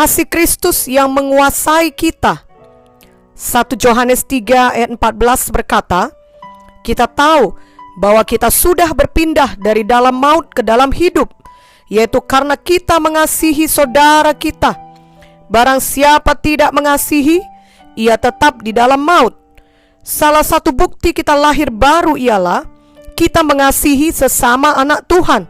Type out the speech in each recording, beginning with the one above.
kasih Kristus yang menguasai kita. 1 Yohanes 3 ayat 14 berkata, kita tahu bahwa kita sudah berpindah dari dalam maut ke dalam hidup, yaitu karena kita mengasihi saudara kita. Barang siapa tidak mengasihi, ia tetap di dalam maut. Salah satu bukti kita lahir baru ialah kita mengasihi sesama anak Tuhan.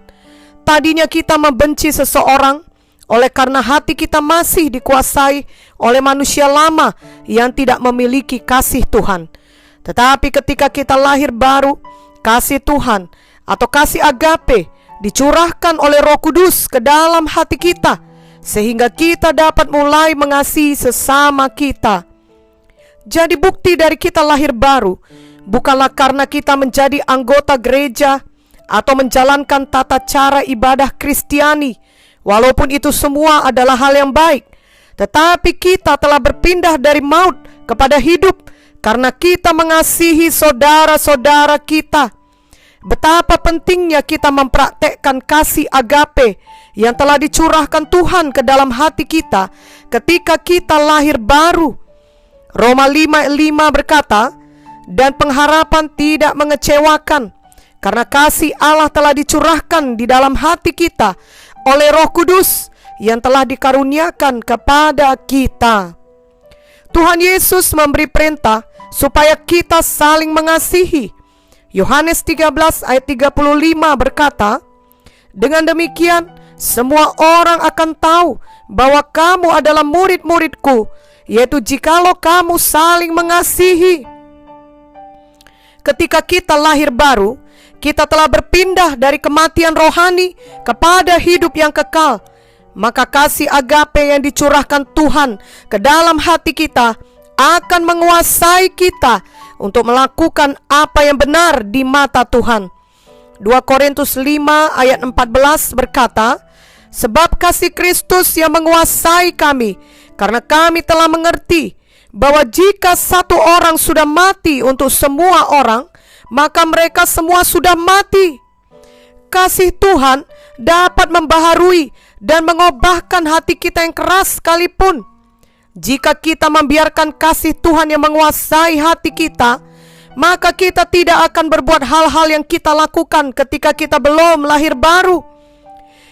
Tadinya kita membenci seseorang oleh karena hati kita masih dikuasai oleh manusia lama yang tidak memiliki kasih Tuhan. Tetapi ketika kita lahir baru, kasih Tuhan atau kasih agape dicurahkan oleh Roh Kudus ke dalam hati kita, sehingga kita dapat mulai mengasihi sesama kita. Jadi bukti dari kita lahir baru bukanlah karena kita menjadi anggota gereja atau menjalankan tata cara ibadah Kristiani, walaupun itu semua adalah hal yang baik. Tetapi kita telah berpindah dari maut kepada hidup karena kita mengasihi saudara-saudara kita. Betapa pentingnya kita mempraktekkan kasih agape yang telah dicurahkan Tuhan ke dalam hati kita ketika kita lahir baru. Roma 5:5 berkata, dan pengharapan tidak mengecewakan, karena kasih Allah telah dicurahkan di dalam hati kita oleh Roh Kudus yang telah dikaruniakan kepada kita. Tuhan Yesus memberi perintah supaya kita saling mengasihi. Yohanes 13 ayat 35 berkata, dengan demikian semua orang akan tahu bahwa kamu adalah murid-muridku, yaitu jikalau kamu saling mengasihi. Ketika kita lahir baru, kita telah berpindah dari kematian rohani kepada hidup yang kekal. Maka kasih agape yang dicurahkan Tuhan ke dalam hati kita akan menguasai kita untuk melakukan apa yang benar di mata Tuhan. 2 Korintus 5 ayat 14 berkata, sebab kasih Kristus yang menguasai kami, karena kami telah mengerti bahwa jika satu orang sudah mati untuk semua orang, maka mereka semua sudah mati. Kasih Tuhan dapat membaharui dan mengubahkan hati kita yang keras sekalipun. Jika kita membiarkan kasih Tuhan yang menguasai hati kita, maka kita tidak akan berbuat hal-hal yang kita lakukan ketika kita belum lahir baru.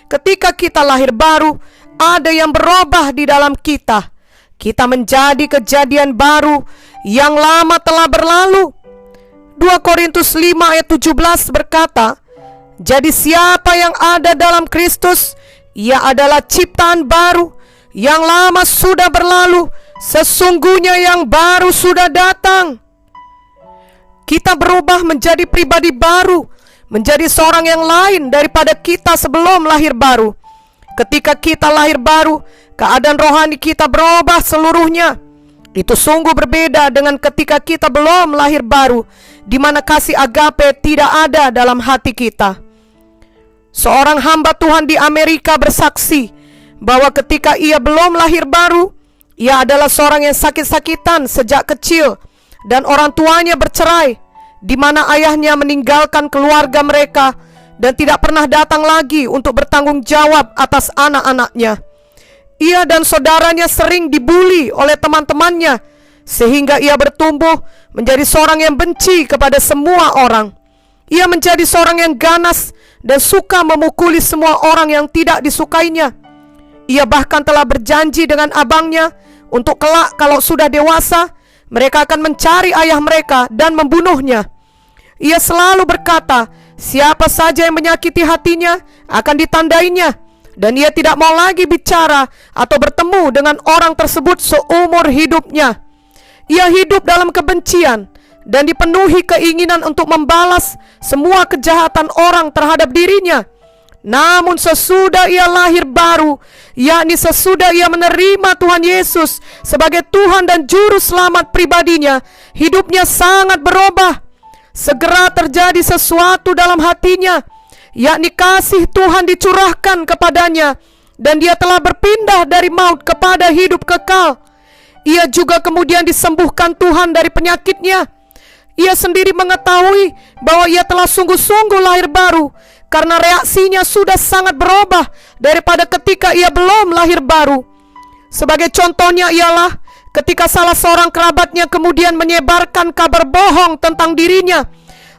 Ketika kita lahir baru, ada yang berubah di dalam kita. Kita menjadi kejadian baru, yang lama telah berlalu. 2 Korintus 5 ayat 17 berkata, jadi siapa yang ada dalam Kristus, ia adalah ciptaan baru, yang lama sudah berlalu, sesungguhnya yang baru sudah datang. Kita berubah menjadi pribadi baru, menjadi seorang yang lain daripada kita sebelum lahir baru. Ketika kita lahir baru, keadaan rohani kita berubah seluruhnya. Itu sungguh berbeda dengan ketika kita belum lahir baru, di mana kasih agape tidak ada dalam hati kita. Seorang hamba Tuhan di Amerika bersaksi bahwa ketika ia belum lahir baru, ia adalah seorang yang sakit-sakitan sejak kecil, dan orang tuanya bercerai, di mana ayahnya meninggalkan keluarga mereka dan tidak pernah datang lagi untuk bertanggung jawab atas anak-anaknya. Ia dan saudaranya sering dibuli oleh teman-temannya, sehingga ia bertumbuh menjadi seorang yang benci kepada semua orang. Ia menjadi seorang yang ganas dan suka memukuli semua orang yang tidak disukainya. Ia bahkan telah berjanji dengan abangnya untuk kelak kalau sudah dewasa, mereka akan mencari ayah mereka dan membunuhnya. Ia selalu berkata, siapa saja yang menyakiti hatinya akan ditandainya, dan ia tidak mau lagi bicara atau bertemu dengan orang tersebut seumur hidupnya. Ia hidup dalam kebencian dan dipenuhi keinginan untuk membalas semua kejahatan orang terhadap dirinya. Namun sesudah ia lahir baru, yakni sesudah ia menerima Tuhan Yesus sebagai Tuhan dan Juru Selamat pribadinya, hidupnya sangat berubah. Segera terjadi sesuatu dalam hatinya, yakni kasih Tuhan dicurahkan kepadanya, dan dia telah berpindah dari maut kepada hidup kekal. Ia juga kemudian disembuhkan Tuhan dari penyakitnya. Ia sendiri mengetahui bahwa ia telah sungguh-sungguh lahir baru, karena reaksinya sudah sangat berubah daripada ketika ia belum lahir baru. Sebagai contohnya ialah ketika salah seorang kerabatnya kemudian menyebarkan kabar bohong tentang dirinya.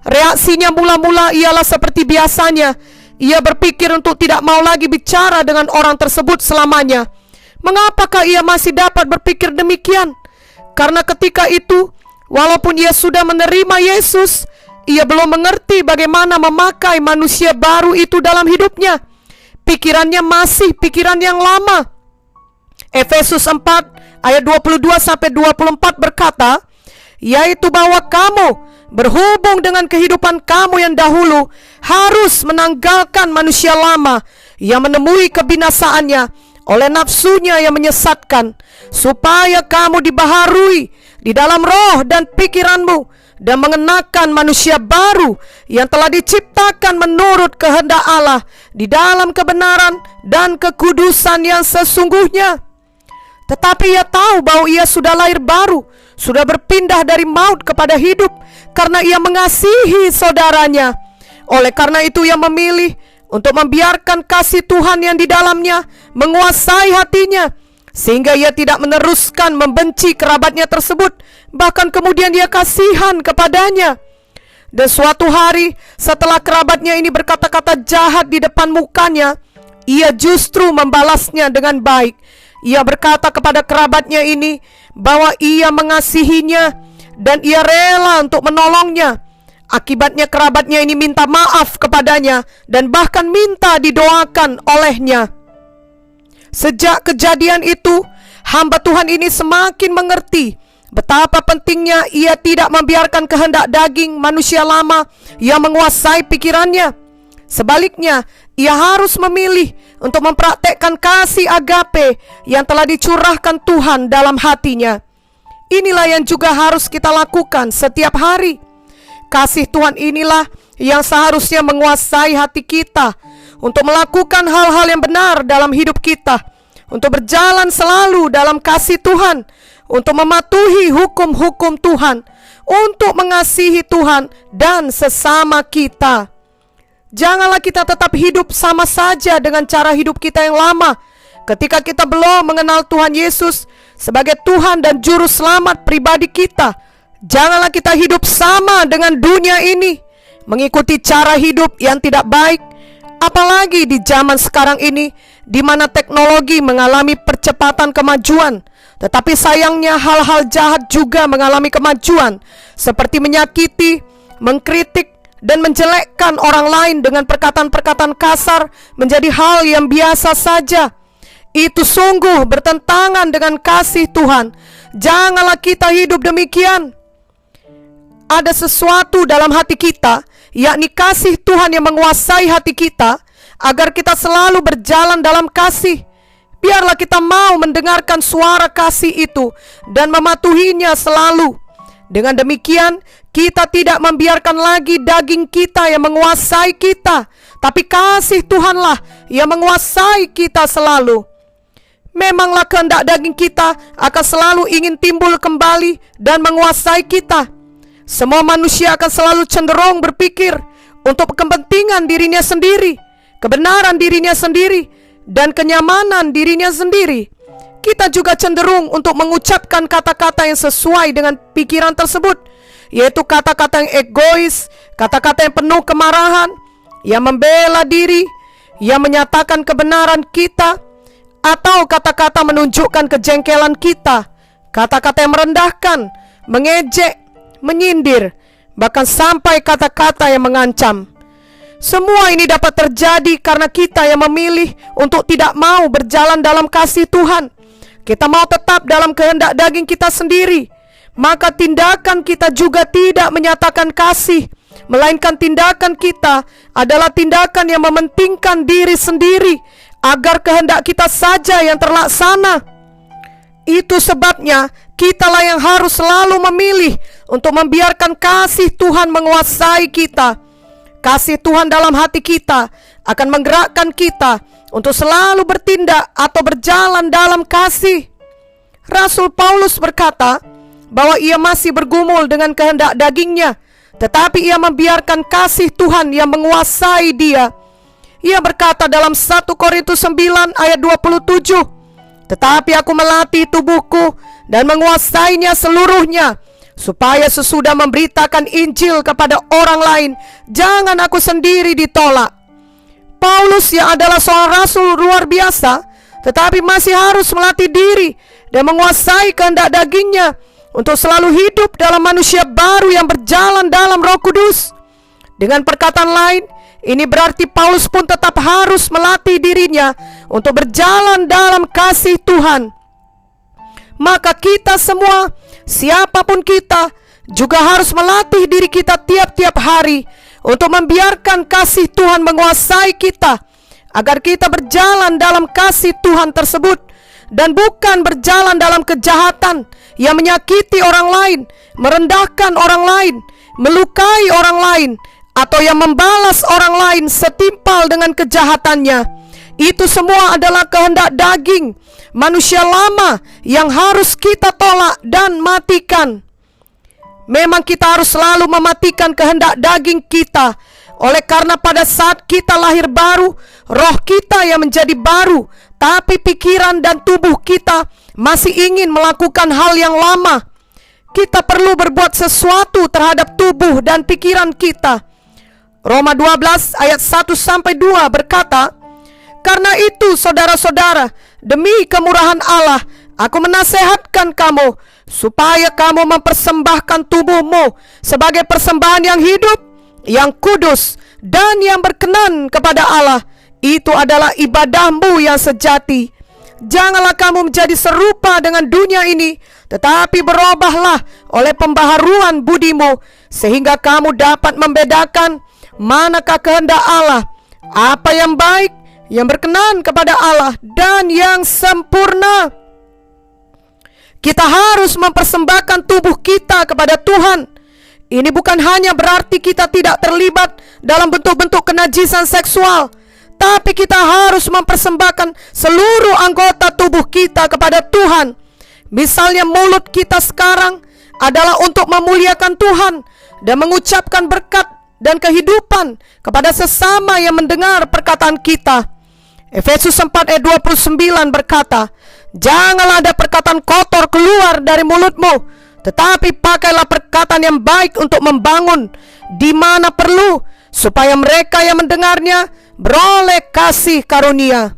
Reaksinya mula-mula ialah seperti biasanya. Ia berpikir untuk tidak mau lagi bicara dengan orang tersebut selamanya. Mengapakah ia masih dapat berpikir demikian? Karena ketika itu, walaupun ia sudah menerima Yesus, ia belum mengerti bagaimana memakai manusia baru itu dalam hidupnya. Pikirannya masih pikiran yang lama. Efesus 4 ayat 22-24 berkata, yaitu bahwa kamu berhubung dengan kehidupan kamu yang dahulu harus menanggalkan manusia lama yang menemui kebinasaannya oleh nafsunya yang menyesatkan, supaya kamu dibaharui di dalam roh dan pikiranmu dan mengenakan manusia baru yang telah diciptakan menurut kehendak Allah di dalam kebenaran dan kekudusan yang sesungguhnya. Tetapi ia tahu bahwa ia sudah lahir baru, sudah berpindah dari maut kepada hidup, karena ia mengasihi saudaranya. Oleh karena itu ia memilih untuk membiarkan kasih Tuhan yang di dalamnya menguasai hatinya, sehingga ia tidak meneruskan membenci kerabatnya tersebut, bahkan kemudian dia kasihan kepadanya. Dan suatu hari setelah kerabatnya ini berkata-kata jahat di depan mukanya, ia justru membalasnya dengan baik. Ia berkata kepada kerabatnya ini bahwa ia mengasihinya dan ia rela untuk menolongnya. Akibatnya kerabatnya ini minta maaf kepadanya dan bahkan minta didoakan olehnya. Sejak kejadian itu, hamba Tuhan ini semakin mengerti betapa pentingnya ia tidak membiarkan kehendak daging manusia lama yang menguasai pikirannya. Sebaliknya, ia harus memilih untuk mempraktekkan kasih agape yang telah dicurahkan Tuhan dalam hatinya. Inilah yang juga harus kita lakukan setiap hari. Kasih Tuhan inilah yang seharusnya menguasai hati kita untuk melakukan hal-hal yang benar dalam hidup kita, untuk berjalan selalu dalam kasih Tuhan, untuk mematuhi hukum-hukum Tuhan, untuk mengasihi Tuhan dan sesama kita. Janganlah kita tetap hidup sama saja dengan cara hidup kita yang lama ketika kita belum mengenal Tuhan Yesus sebagai Tuhan dan Juru Selamat pribadi kita. Janganlah kita hidup sama dengan dunia ini, mengikuti cara hidup yang tidak baik, apalagi di zaman sekarang ini di mana teknologi mengalami percepatan kemajuan. Tetapi sayangnya hal-hal jahat juga mengalami kemajuan, seperti menyakiti, mengkritik, dan menjelekkan orang lain dengan perkataan-perkataan kasar menjadi hal yang biasa saja. Itu sungguh bertentangan dengan kasih Tuhan. Janganlah kita hidup demikian. Ada sesuatu dalam hati kita, yakni kasih Tuhan yang menguasai hati kita, agar kita selalu berjalan dalam kasih. Biarlah kita mau mendengarkan suara kasih itu dan mematuhinya selalu. Dengan demikian, kita tidak membiarkan lagi daging kita yang menguasai kita, tapi kasih Tuhanlah yang menguasai kita selalu. Memanglah kehendak daging kita akan selalu ingin timbul kembali dan menguasai kita. Semua manusia akan selalu cenderung berpikir untuk kepentingan dirinya sendiri, kebenaran dirinya sendiri, dan kenyamanan dirinya sendiri. Kita juga cenderung untuk mengucapkan kata-kata yang sesuai dengan pikiran tersebut, yaitu kata-kata yang egois, kata-kata yang penuh kemarahan, yang membela diri, yang menyatakan kebenaran kita, atau kata-kata menunjukkan kejengkelan kita, kata-kata yang merendahkan, mengejek, menyindir, bahkan sampai kata-kata yang mengancam. Semua ini dapat terjadi karena kita yang memilih untuk tidak mau berjalan dalam kasih Tuhan. Kita mau tetap dalam kehendak daging kita sendiri, maka tindakan kita juga tidak menyatakan kasih, melainkan tindakan kita adalah tindakan yang mementingkan diri sendiri, agar kehendak kita saja yang terlaksana. Itu sebabnya kitalah yang harus selalu memilih untuk membiarkan kasih Tuhan menguasai kita. Kasih Tuhan dalam hati kita akan menggerakkan kita untuk selalu bertindak atau berjalan dalam kasih. Rasul Paulus berkata bahwa ia masih bergumul dengan kehendak dagingnya, tetapi ia membiarkan kasih Tuhan yang menguasai dia. Ia berkata dalam 1 Korintus 9 ayat 27, Tetapi aku melatih tubuhku dan menguasainya seluruhnya, supaya sesudah memberitakan Injil kepada orang lain, jangan aku sendiri ditolak. Paulus yang adalah seorang rasul luar biasa, tetapi masih harus melatih diri dan menguasai kehendak dagingnya untuk selalu hidup dalam manusia baru yang berjalan dalam Roh Kudus. Dengan perkataan lain, ini berarti Paulus pun tetap harus melatih dirinya untuk berjalan dalam kasih Tuhan. Maka kita semua, siapapun kita, juga harus melatih diri kita tiap-tiap hari untuk membiarkan kasih Tuhan menguasai kita, agar kita berjalan dalam kasih Tuhan tersebut dan bukan berjalan dalam kejahatan yang menyakiti orang lain, merendahkan orang lain, melukai orang lain, atau yang membalas orang lain setimpal dengan kejahatannya. Itu semua adalah kehendak daging manusia lama yang harus kita tolak dan matikan. Memang kita harus selalu mematikan kehendak daging kita, oleh karena pada saat kita lahir baru, roh kita yang menjadi baru, tapi pikiran dan tubuh kita masih ingin melakukan hal yang lama. Kita perlu berbuat sesuatu terhadap tubuh dan pikiran kita. Roma 12 ayat 1-2 berkata, "Karena itu saudara-saudara, demi kemurahan Allah, aku menasehatkan kamu, supaya kamu mempersembahkan tubuhmu sebagai persembahan yang hidup, yang kudus, dan yang berkenan kepada Allah. Itu adalah ibadahmu yang sejati. Janganlah kamu menjadi serupa dengan dunia ini, tetapi berubahlah oleh pembaharuan budimu, sehingga kamu dapat membedakan manakah kehendak Allah, apa yang baik, yang berkenan kepada Allah, dan yang sempurna." Kita harus mempersembahkan tubuh kita kepada Tuhan. Ini bukan hanya berarti kita tidak terlibat dalam bentuk-bentuk kenajisan seksual, tapi kita harus mempersembahkan seluruh anggota tubuh kita kepada Tuhan. Misalnya mulut kita sekarang adalah untuk memuliakan Tuhan dan mengucapkan berkat dan kehidupan kepada sesama yang mendengar perkataan kita. Efesus 4 ayat 29 berkata, "Janganlah ada perkataan kotor keluar dari mulutmu, tetapi pakailah perkataan yang baik untuk membangun di mana perlu, supaya mereka yang mendengarnya beroleh kasih karunia."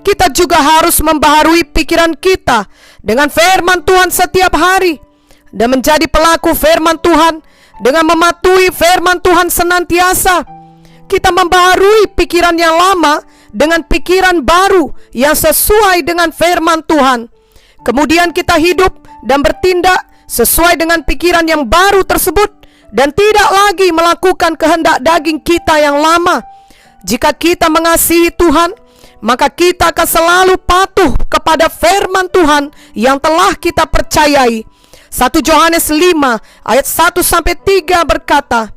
Kita juga harus membaharui pikiran kita dengan firman Tuhan setiap hari, dan menjadi pelaku firman Tuhan dengan mematuhi firman Tuhan senantiasa. Kita membaharui pikiran yang lama dengan pikiran baru yang sesuai dengan firman Tuhan. Kemudian kita hidup dan bertindak sesuai dengan pikiran yang baru tersebut, dan tidak lagi melakukan kehendak daging kita yang lama. Jika kita mengasihi Tuhan, maka kita akan selalu patuh kepada firman Tuhan yang telah kita percayai. 1 Yohanes 5 ayat 1-3 berkata,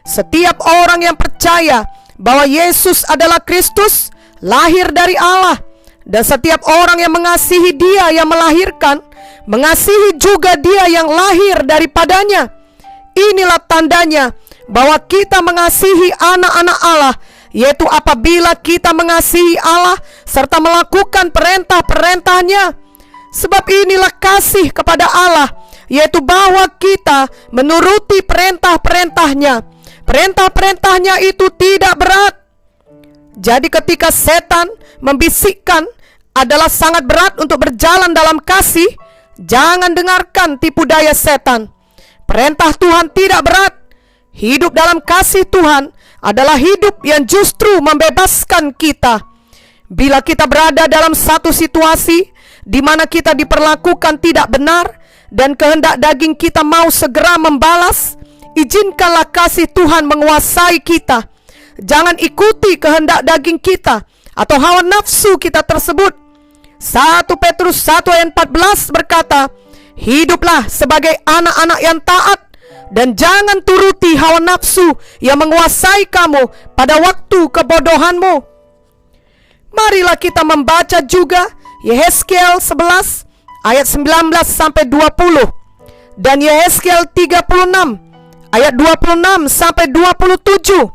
"Setiap orang yang percaya bahwa Yesus adalah Kristus lahir dari Allah, dan setiap orang yang mengasihi Dia yang melahirkan, mengasihi juga Dia yang lahir daripadanya. Inilah tandanya bahwa kita mengasihi anak-anak Allah, yaitu apabila kita mengasihi Allah serta melakukan perintah-perintahnya. Sebab inilah kasih kepada Allah, yaitu bahwa kita menuruti perintah-perintahnya. Perintah-perintahnya itu tidak berat." Jadi ketika setan membisikkan adalah sangat berat untuk berjalan dalam kasih, jangan dengarkan tipu daya setan. Perintah Tuhan tidak berat. Hidup dalam kasih Tuhan adalah hidup yang justru membebaskan kita. Bila kita berada dalam satu situasi di mana kita diperlakukan tidak benar dan kehendak daging kita mau segera membalas, izinkanlah kasih Tuhan menguasai kita. Jangan ikuti kehendak daging kita atau hawa nafsu kita tersebut. 1 Petrus 1 ayat 14 berkata, "Hiduplah sebagai anak-anak yang taat, dan jangan turuti hawa nafsu yang menguasai kamu pada waktu kebodohanmu." Marilah kita membaca juga Yehezkiel 11 ayat 19-20 dan Yehezkiel 36 ayat 26-27.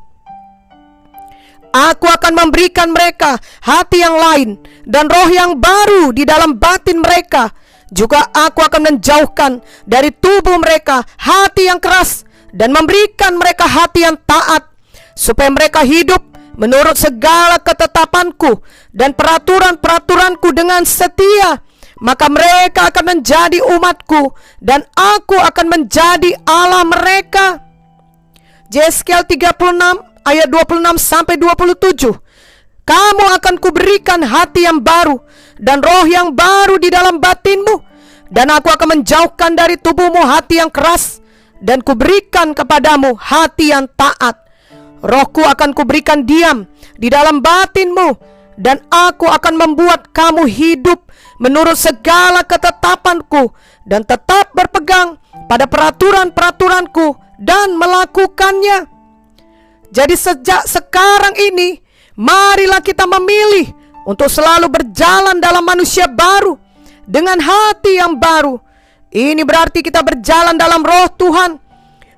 Aku akan memberikan mereka hati yang lain dan roh yang baru di dalam batin mereka. Juga aku akan menjauhkan dari tubuh mereka hati yang keras dan memberikan mereka hati yang taat, supaya mereka hidup menurut segala ketetapanku dan peraturan-peraturanku dengan setia. Maka mereka akan menjadi umatku dan aku akan menjadi Allah mereka. Yeskiel 36 ayat 26 sampai 27. Kamu akan kuberikan hati yang baru dan roh yang baru di dalam batinmu, dan aku akan menjauhkan dari tubuhmu hati yang keras dan kuberikan kepadamu hati yang taat. Rohku akan kuberikan diam di dalam batinmu, dan aku akan membuat kamu hidup menurut segala ketetapanku dan tetap berpegang pada peraturan-peraturanku dan melakukannya. Jadi sejak sekarang ini, marilah kita memilih untuk selalu berjalan dalam manusia baru dengan hati yang baru. Ini berarti kita berjalan dalam roh Tuhan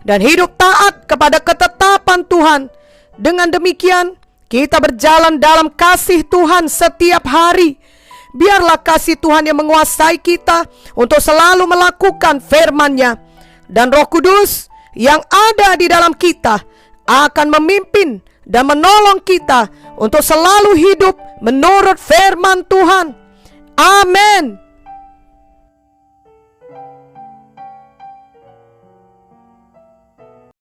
dan hidup taat kepada ketetapan Tuhan. Dengan demikian, kita berjalan dalam kasih Tuhan setiap hari. Biarlah kasih Tuhan yang menguasai kita untuk selalu melakukan firman-Nya, dan Roh Kudus yang ada di dalam kita akan memimpin dan menolong kita untuk selalu hidup menurut firman Tuhan. Amin.